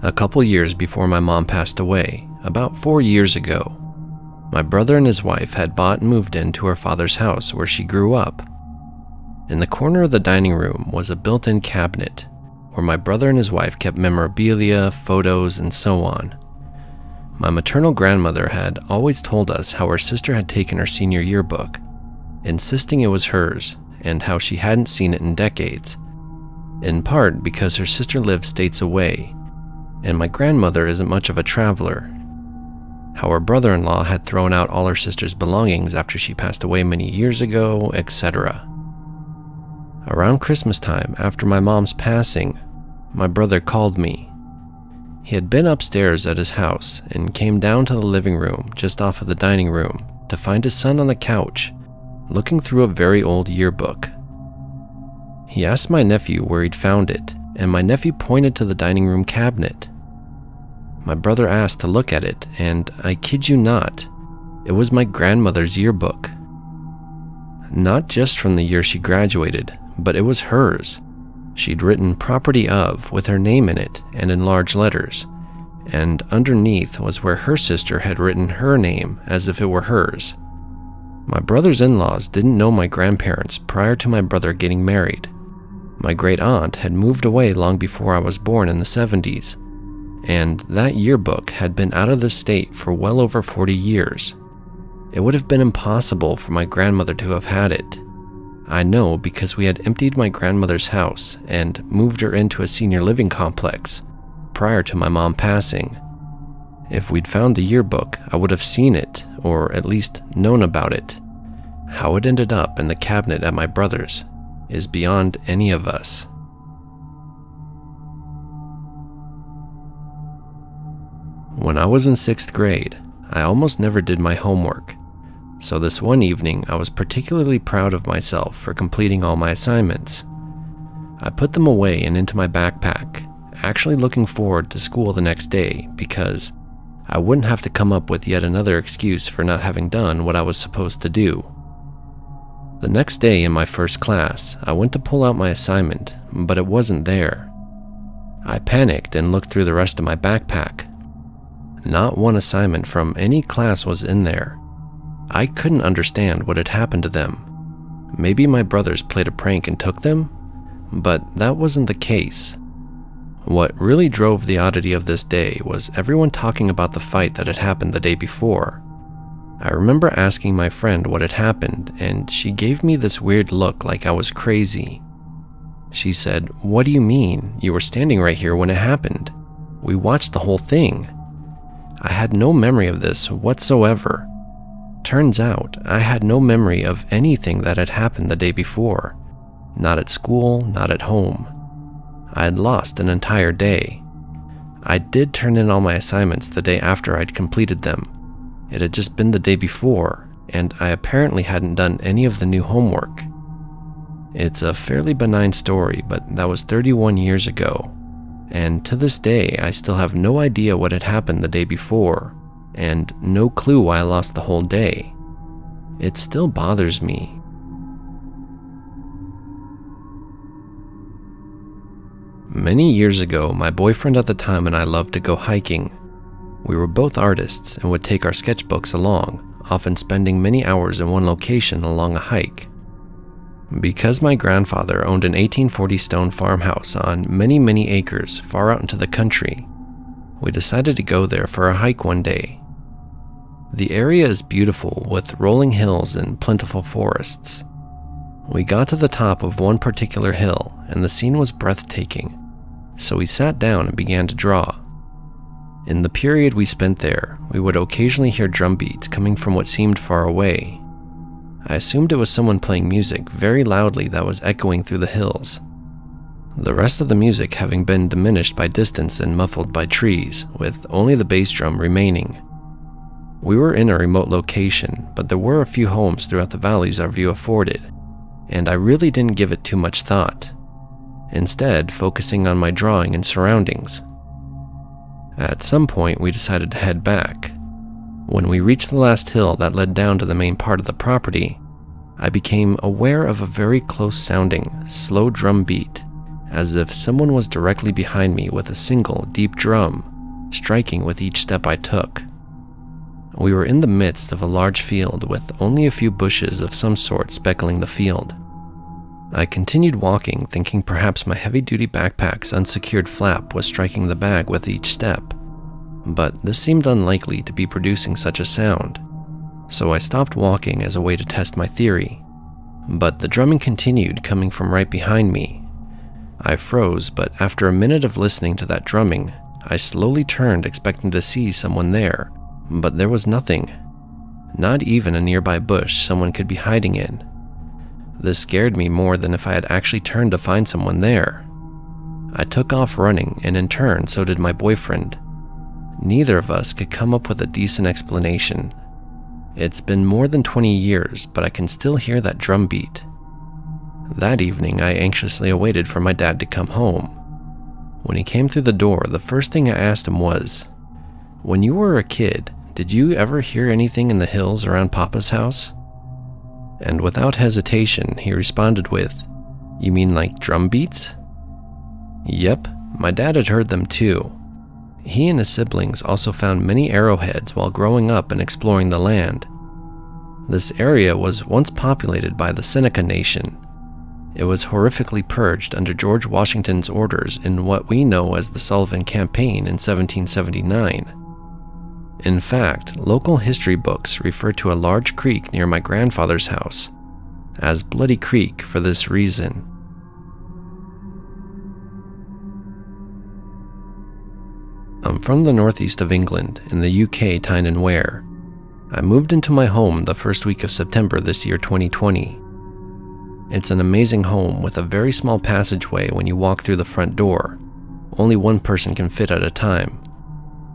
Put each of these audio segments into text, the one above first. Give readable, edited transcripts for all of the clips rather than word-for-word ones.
A couple years before my mom passed away, about 4 years ago, my brother and his wife had bought and moved into her father's house where she grew up. In the corner of the dining room was a built-in cabinet where my brother and his wife kept memorabilia, photos, and so on. My maternal grandmother had always told us how her sister had taken her senior yearbook, insisting it was hers, and how she hadn't seen it in decades, in part because her sister lived states away, and my grandmother isn't much of a traveler. How her brother-in-law had thrown out all her sister's belongings after she passed away many years ago, etc. Around Christmas time, after my mom's passing, my brother called me. He had been upstairs at his house and came down to the living room just off of the dining room to find his son on the couch, looking through a very old yearbook. He asked my nephew where he'd found it, and my nephew pointed to the dining room cabinet. My brother asked to look at it, and I kid you not, it was my grandmother's yearbook. Not just from the year she graduated, but it was hers. She'd written property of with her name in it and in large letters, and underneath was where her sister had written her name as if it were hers. My brother's in-laws didn't know my grandparents prior to my brother getting married. My great aunt had moved away long before I was born in the 70s, and that yearbook had been out of the state for well over 40 years. It would have been impossible for my grandmother to have had it. I know because we had emptied my grandmother's house and moved her into a senior living complex prior to my mom passing. If we'd found the yearbook, I would have seen it, or at least known about it. How it ended up in the cabinet at my brother's is beyond any of us. When I was in 6th grade, I almost never did my homework, so this one evening I was particularly proud of myself for completing all my assignments. I put them away and into my backpack, actually looking forward to school the next day because I wouldn't have to come up with yet another excuse for not having done what I was supposed to do. The next day in my first class, I went to pull out my assignment, but it wasn't there. I panicked and looked through the rest of my backpack. Not one assignment from any class was in there. I couldn't understand what had happened to them. Maybe my brothers played a prank and took them? But that wasn't the case. What really drove the oddity of this day was everyone talking about the fight that had happened the day before. I remember asking my friend what had happened, and she gave me this weird look like I was crazy. She said, "What do you mean? You were standing right here when it happened. We watched the whole thing." I had no memory of this whatsoever. Turns out, I had no memory of anything that had happened the day before. Not at school, not at home. I had lost an entire day. I did turn in all my assignments the day after I'd completed them. It had just been the day before, and I apparently hadn't done any of the new homework. It's a fairly benign story, but that was 31 years ago. And to this day, I still have no idea what had happened the day before, and no clue why I lost the whole day. It still bothers me. Many years ago, my boyfriend at the time and I loved to go hiking. We were both artists and would take our sketchbooks along, often spending many hours in one location along a hike. Because my grandfather owned an 1840 stone farmhouse on many acres far out into the country, we decided to go there for a hike one day. The area is beautiful with rolling hills and plentiful forests. We got to the top of one particular hill and the scene was breathtaking, so we sat down and began to draw. In the period we spent there, we would occasionally hear drum beats coming from what seemed far away. I assumed it was someone playing music very loudly that was echoing through the hills, the rest of the music having been diminished by distance and muffled by trees, with only the bass drum remaining. We were in a remote location, but there were a few homes throughout the valleys our view afforded, and I really didn't give it too much thought, instead focusing on my drawing and surroundings. At some point, we decided to head back. When we reached the last hill that led down to the main part of the property, I became aware of a very close-sounding, slow drum beat as if someone was directly behind me with a single, deep drum, striking with each step I took. We were in the midst of a large field with only a few bushes of some sort speckling the field. I continued walking, thinking perhaps my heavy-duty backpack's unsecured flap was striking the bag with each step, but this seemed unlikely to be producing such a sound, so I stopped walking as a way to test my theory. But the drumming continued, coming from right behind me. I froze, but after a minute of listening to that drumming, I slowly turned expecting to see someone there, but there was nothing. Not even a nearby bush someone could be hiding in. This scared me more than if I had actually turned to find someone there. I took off running, and in turn, so did my boyfriend. Neither of us could come up with a decent explanation. It's been more than 20 years, but I can still hear that drum beat. That evening, I anxiously awaited for my dad to come home. When he came through the door, the first thing I asked him was, "When you were a kid, did you ever hear anything in the hills around Papa's house?" And without hesitation, he responded with, "You mean like drum beats?" Yep, my dad had heard them too. He and his siblings also found many arrowheads while growing up and exploring the land. This area was once populated by the Seneca Nation. It was horrifically purged under George Washington's orders in what we know as the Sullivan Campaign in 1779. In fact, local history books refer to a large creek near my grandfather's house as Bloody Creek for this reason. I'm from the northeast of England, in the UK, Tyne and Wear. I moved into my home the first week of September this year, 2020. It's an amazing home with a very small passageway when you walk through the front door. Only one person can fit at a time.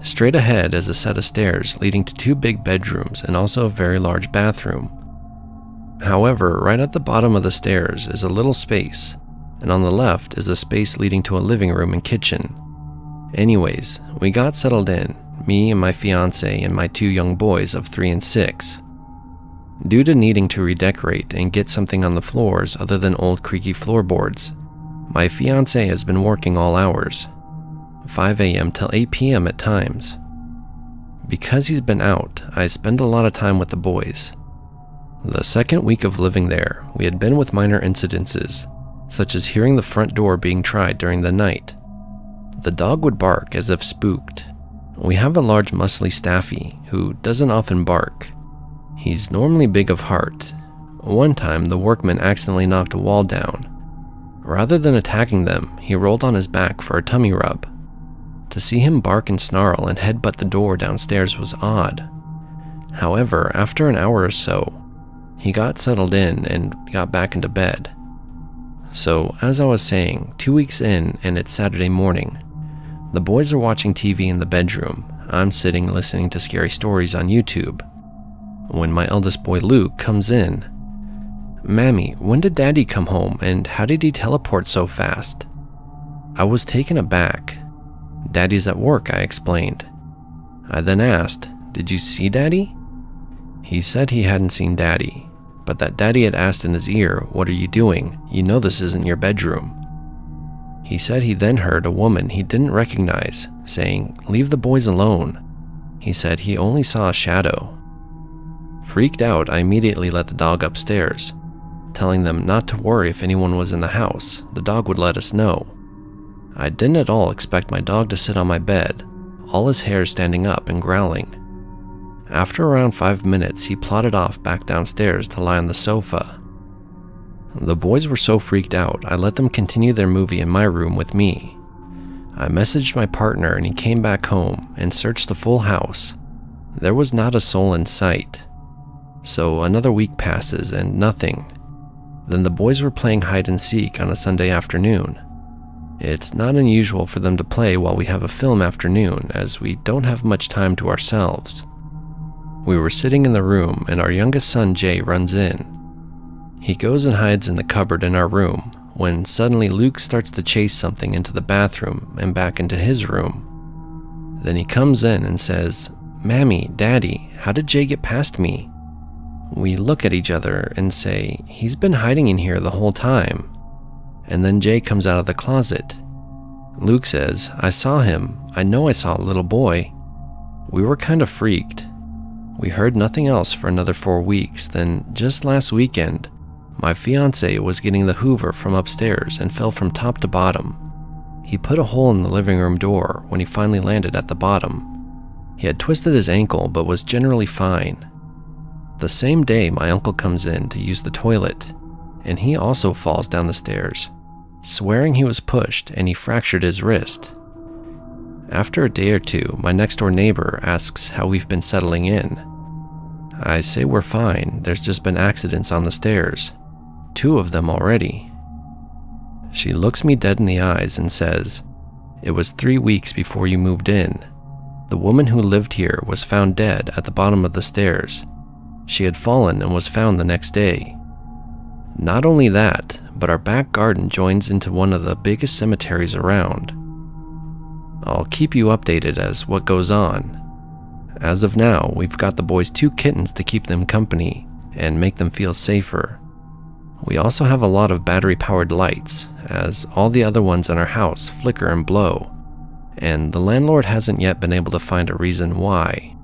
Straight ahead is a set of stairs leading to 2 big bedrooms and also a very large bathroom. However, right at the bottom of the stairs is a little space, and on the left is a space leading to a living room and kitchen. Anyways, we got settled in, me and my fiance and my 2 young boys of 3 and 6. Due to needing to redecorate and get something on the floors other than old creaky floorboards, my fiance has been working all hours, 5 a.m. till 8 p.m. at times. Because he's been out, I spend a lot of time with the boys. The second week of living there, we had been with minor incidences, such as hearing the front door being tried during the night. The dog would bark as if spooked. We have a large muscly staffy who doesn't often bark. He's normally big of heart. One time, the workman accidentally knocked a wall down. Rather than attacking them, he rolled on his back for a tummy rub. To see him bark and snarl and headbutt the door downstairs was odd. However, after an hour or so, he got settled in and got back into bed. So, as I was saying, 2 weeks in and it's Saturday morning. The boys are watching TV in the bedroom. I'm sitting listening to scary stories on YouTube. When my eldest boy Luke comes in, "Mammy, when did Daddy come home and how did he teleport so fast?" I was taken aback. "Daddy's at work," I explained. I then asked, "Did you see Daddy?" He said he hadn't seen Daddy, but that Daddy had asked in his ear, "What are you doing? You know this isn't your bedroom." He said he then heard a woman he didn't recognize saying, "Leave the boys alone." He said he only saw a shadow. Freaked out, I immediately let the dog upstairs, telling them not to worry if anyone was in the house. The dog would let us know. I didn't at all expect my dog to sit on my bed, all his hair standing up and growling. After around 5 minutes, he plodded off back downstairs to lie on the sofa. The boys were so freaked out, I let them continue their movie in my room with me. I messaged my partner and he came back home and searched the full house. There was not a soul in sight. So another week passes and nothing. Then the boys were playing hide and seek on a Sunday afternoon. It's not unusual for them to play while we have a film afternoon, as we don't have much time to ourselves. We were sitting in the room and our youngest son Jay runs in. He goes and hides in the cupboard in our room when suddenly Luke starts to chase something into the bathroom and back into his room. Then he comes in and says, "Mammy, Daddy, how did Jay get past me?" We look at each other and say, "He's been hiding in here the whole time." and then Jay comes out of the closet. Luke says, "I saw him. I know I saw a little boy." We were kind of freaked. We heard nothing else for another 4 weeks. Then just last weekend, my fiance was getting the Hoover from upstairs and fell from top to bottom. He put a hole in the living room door when he finally landed at the bottom. He had twisted his ankle but was generally fine. The same day, my uncle comes in to use the toilet, and he also falls down the stairs, swearing he was pushed and he fractured his wrist. After a day or two, my next-door neighbor asks how we've been settling in. I say we're fine, there's just been accidents on the stairs. 2 of them already. She looks me dead in the eyes and says, "It was 3 weeks before you moved in. The woman who lived here was found dead at the bottom of the stairs. She had fallen and was found the next day. Not only that, but our back garden joins into one of the biggest cemeteries around. I'll keep you updated as what goes on. As of now, we've got the boys 2 kittens to keep them company and make them feel safer. We also have a lot of battery-powered lights, as all the other ones in our house flicker and blow, and the landlord hasn't yet been able to find a reason why.